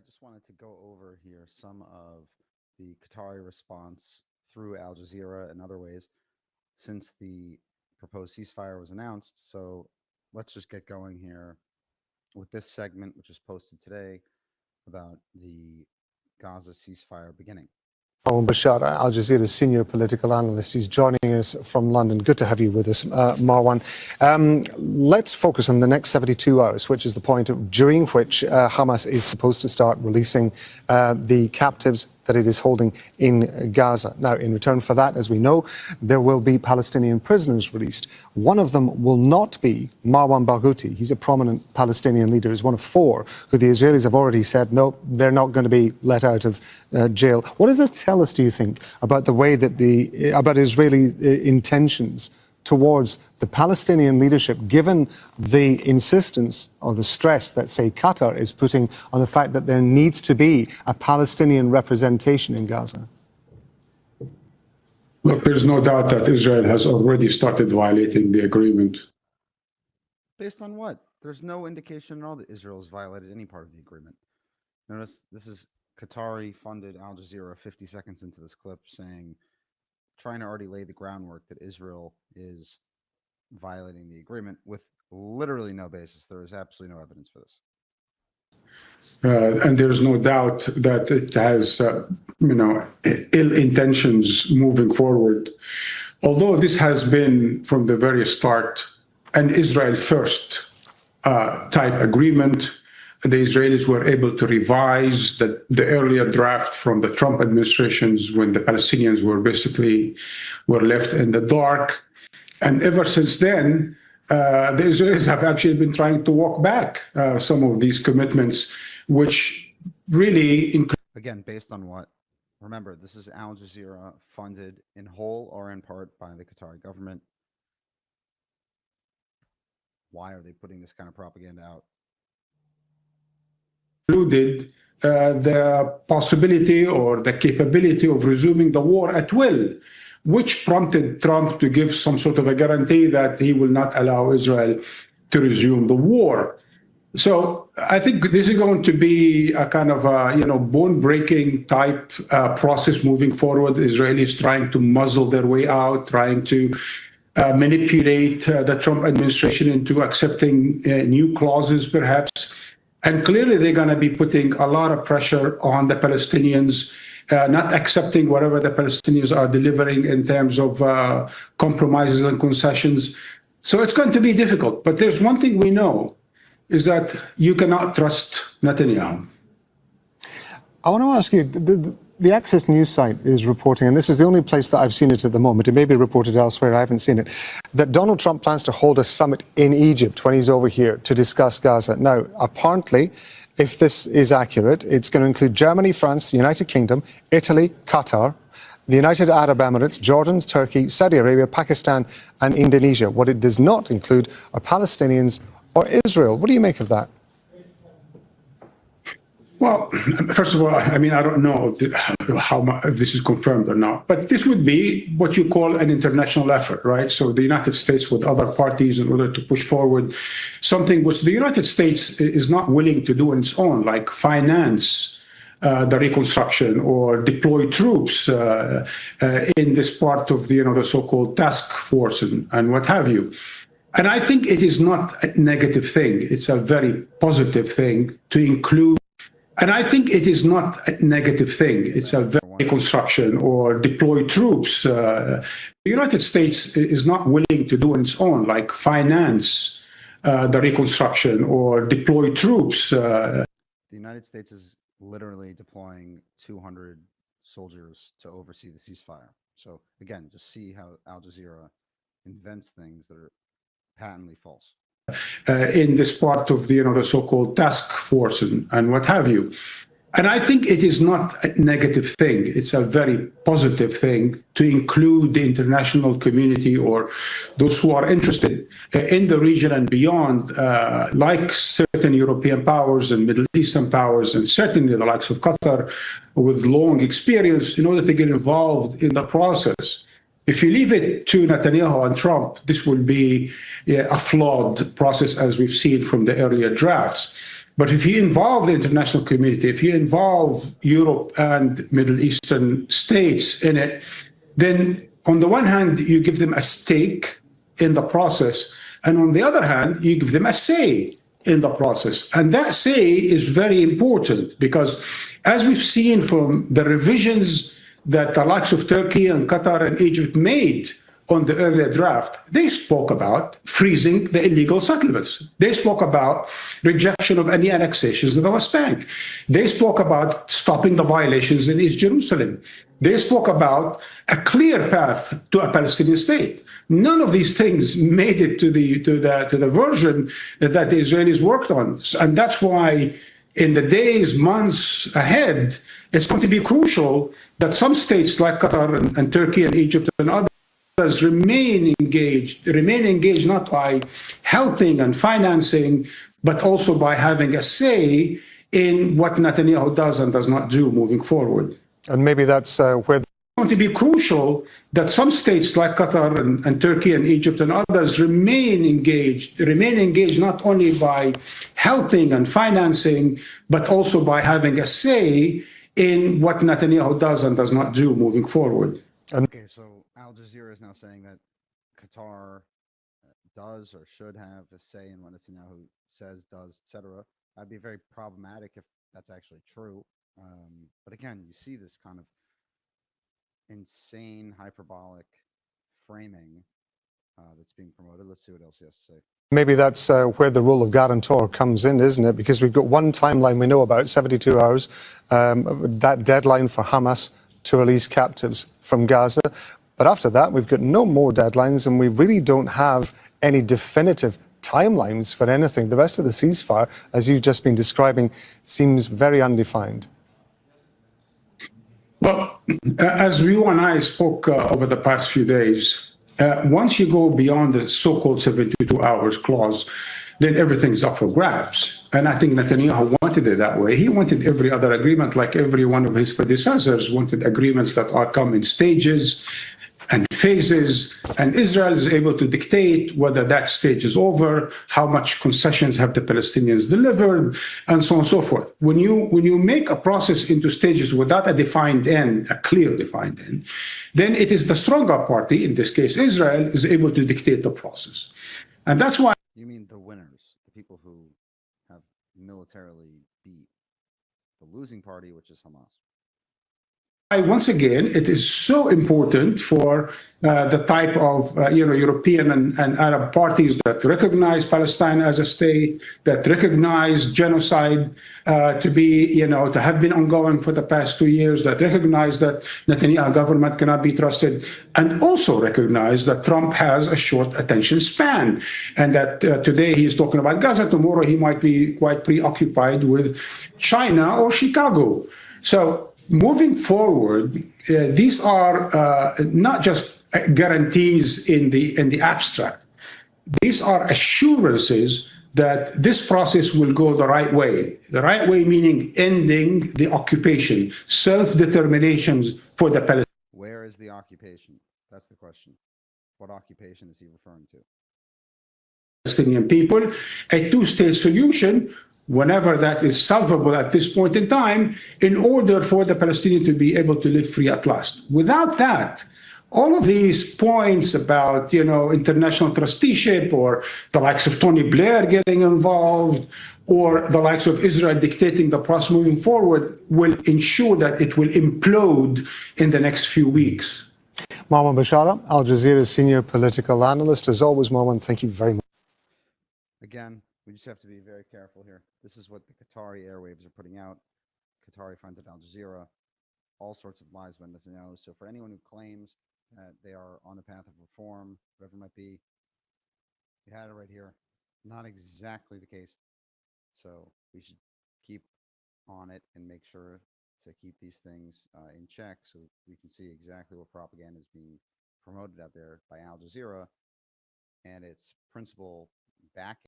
I just wanted to go over here some of the Qatari response through Al Jazeera and other ways since the proposed ceasefire was announced. So let's just get going here with this segment, which was posted today about the Gaza ceasefire beginning. Bashar, Al Jazeera's senior political analyst. He's joining us from London. Good to have you with us, Marwan. Let's focus on the next 72 hours, which is the point during which Hamas is supposed to start releasing the captives that it is holding in Gaza. Now, in return for that, as we know, there will be Palestinian prisoners released. One of them will not be Marwan Barghouti. He's a prominent Palestinian leader. He's one of four who the Israelis have already said, no, they're not going to be let out of jail. What does this tell us, do you think, about the way that about Israeli intentions towards the Palestinian leadership, given the insistence or the stress that, say, Qatar is putting on the fact that there needs to be a Palestinian representation in Gaza? Look, there's no doubt that Israel has already started violating the agreement. Based on what? There's no indication at all that Israel has violated any part of the agreement. Notice this is Qatari funded Al Jazeera 50 seconds into this clip trying to already lay the groundwork that Israel is violating the agreement with literally no basis. There is absolutely no evidence for this. And there's no doubt that it has, ill intentions moving forward. Although this has been from the very start an Israel first type agreement, the Israelis were able to revise the earlier draft from the Trump administrations when the Palestinians were left in the dark. And ever since then, the Israelis have actually been trying to walk back some of these commitments, which really... Again, based on what? Remember, this is Al Jazeera funded in whole or in part by the Qatari government. Why are they putting this kind of propaganda out? Included the possibility or the capability of resuming the war at will, which prompted Trump to give some sort of a guarantee that he will not allow Israel to resume the war. So I think this is going to be a kind of bone-breaking type process moving forward. Israelis trying to muzzle their way out, trying to manipulate the Trump administration into accepting new clauses, perhaps. And clearly, they're going to be putting a lot of pressure on the Palestinians, not accepting whatever the Palestinians are delivering in terms of compromises and concessions. So it's going to be difficult. But there's one thing we know, is that you cannot trust Netanyahu. I want to ask you, the Access News site is reporting, and this is the only place that I've seen it at the moment, it may be reported elsewhere, I haven't seen it, that Donald Trump plans to hold a summit in Egypt when he's over here to discuss Gaza. Now, apparently, if this is accurate, it's going to include Germany, France, the United Kingdom, Italy, Qatar, the United Arab Emirates, Jordan, Turkey, Saudi Arabia, Pakistan, and Indonesia. What it does not include are Palestinians or Israel. What do you make of that? Well, first of all, I don't know if this is confirmed or not, but this would be what you call an international effort, right? So the United States with other parties in order to push forward something which the United States is not willing to do on its own, like finance the reconstruction or deploy troops in this part of the so-called task force and what have you. And I think it is not a negative thing. It's a very positive thing to include. And I think it is not a negative thing. It's a reconstruction or deploy troops. The United States is not willing to do on its own, like finance the reconstruction or deploy troops. The United States is literally deploying 200 soldiers to oversee the ceasefire. So again, just see how Al Jazeera invents things that are patently false. In this part of the so-called task force and what have you. And I think it is not a negative thing. It's a very positive thing to include the international community or those who are interested in the region and beyond, like certain European powers and Middle Eastern powers, and certainly the likes of Qatar with long experience in order to get involved in the process. If you leave it to Netanyahu and Trump, this will be a flawed process, as we've seen from the earlier drafts. But if you involve the international community, if you involve Europe and Middle Eastern states in it, then on the one hand, you give them a stake in the process. And on the other hand, you give them a say in the process. And that say is very important because, as we've seen from the revisions that the likes of Turkey and Qatar and Egypt made on the earlier draft, they spoke about freezing the illegal settlements. They spoke about rejection of any annexations of the West Bank. They spoke about stopping the violations in East Jerusalem. They spoke about a clear path to a Palestinian state. None of these things made it to the version that the Israelis worked on. And that's why in the days, months ahead, it's going to be crucial that some states like Qatar and Turkey and Egypt and others remain engaged not by helping and financing, but also by having a say in what Netanyahu does and does not do moving forward. And maybe that's where it's going to be crucial that some states like Qatar and Turkey and Egypt and others remain engaged not only by helping and financing, but also by having a say in what Netanyahu does and does not do moving forward. Okay, so Al Jazeera is now saying that Qatar does or should have a say in what Netanyahu says, does, etc. That'd be very problematic if that's actually true. But again, you see this kind of insane hyperbolic framing that's being promoted. Let's see what else he has to say. Maybe that's where the role of guarantor comes in, isn't it? Because we've got one timeline we know about, 72 hours, that deadline for Hamas to release captives from Gaza. But after that, we've got no more deadlines, and we really don't have any definitive timelines for anything. The rest of the ceasefire, as you've just been describing, seems very undefined. Well, as you and I spoke over the past few days, once you go beyond the so-called 72 hours clause, then everything's up for grabs. And I think Netanyahu wanted it that way. He wanted every other agreement, like every one of his predecessors, wanted agreements that are come in stages and phases, and Israel is able to dictate whether that stage is over, how much concessions have the Palestinians delivered, and so on and so forth. When you make a process into stages without a defined end, a clear defined end, then it is the stronger party, in this case Israel, is able to dictate the process. And that's why— You mean the winners, the people who have militarily beat the losing party, which is Hamas? Once again, it is so important for the type of European and Arab parties that recognize Palestine as a state, that recognize genocide to have been ongoing for the past 2 years, that recognize that Netanyahu government cannot be trusted, and also recognize that Trump has a short attention span, and that today he's talking about Gaza, tomorrow he might be quite preoccupied with China or Chicago. So moving forward, these are not just guarantees in the abstract. These are assurances that this process will go the right way. The right way meaning ending the occupation, self-determinations for the Palestinians. Where is the occupation? That's the question. What occupation is he referring to? Palestinian people, a two-state solution, whenever that is solvable at this point in time, in order for the Palestinians to be able to live free at last. Without that, all of these points about, international trusteeship, or the likes of Tony Blair getting involved, or the likes of Israel dictating the process moving forward, will ensure that it will implode in the next few weeks. Marwan Bashara, Al Jazeera's senior political analyst. As always, Marwan, thank you very much. Again, we just have to be very careful here. This is what the Qatari airwaves are putting out. Qatari funded Al Jazeera, all sorts of lies about Netanyahu. So for anyone who claims that they are on the path of reform, whatever it might be, you had it right here. Not exactly the case. So we should keep on it and make sure to keep these things in check so we can see exactly what propaganda is being promoted out there by Al Jazeera and its principal back